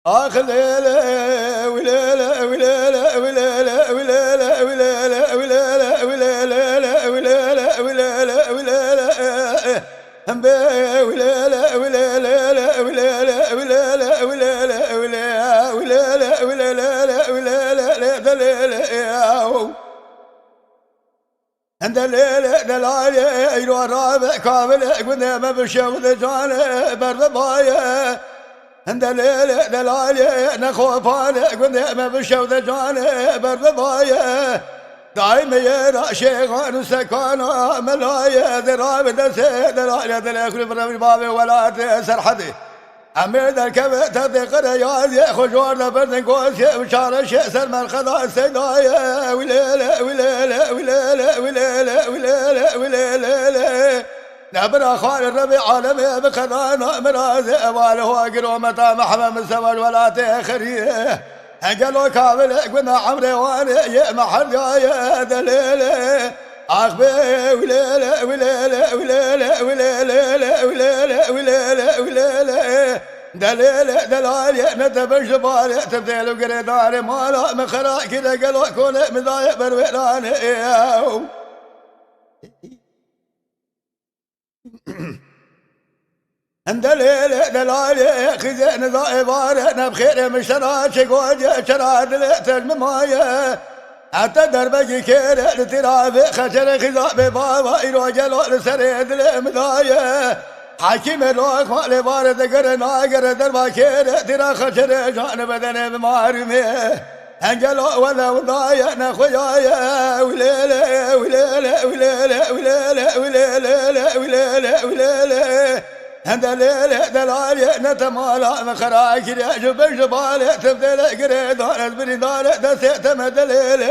آخ ليلة وليلة وليلة وليلة وليلة وليلة وليلة وليلة وليلة وليلة وليلة هم بي وليلة وليلة وليلة وليلة وليلة وليلة وليلة وليلة وليلة وليلة عند الليل دلالي يروى الرابع كامل قدام بشوذ جاني برد بايه عند الليل دلالي نخوفاني قدام بشوذ جاني برد بايه دايم يرى شيخان وسكانا ملايه ذراب دسي دلالي دلالي برد بابي ولا تسر حدي أمير الكبت تذكر رياضي خجور بردن قوسي وشار شئسر من خضاء السيدايا وليلة وليلة وليلة وليلة وليلة وليلة نبرا خال الربيع عالمي بخضانا مرازي أباله أقروا متى محمد من سوال ولا تأخريه قالوا كامل قلنا عمري واني يا محل يا دليلة أخبي وليلة وليلة وليلة وليلة وليلة وليلة وليلة دليلة دلالي ندب جبالي تبديل وقريداني مالا من خراء كده قالوا كون مضايق برويلاني دليلة دلالي خزين ضائباري نبخير مشترى شقوجي شراد تجم مايه حتى دربك كير لترابي خشر خزاء ببابا يروجلو لسريد المداية حكيم الروح مالي بارد قرنا قرد الباكير ترى خشر جان بدن بمعرمي انجلو ولا وضايا نخويايا وليلة وليلة وليلة وليلة وليلة وليلة وليلة هذا ليلة دلالي نتمالى مخراك يا جبل جبالي تبدل قريدان البريدان دسيت مدليلة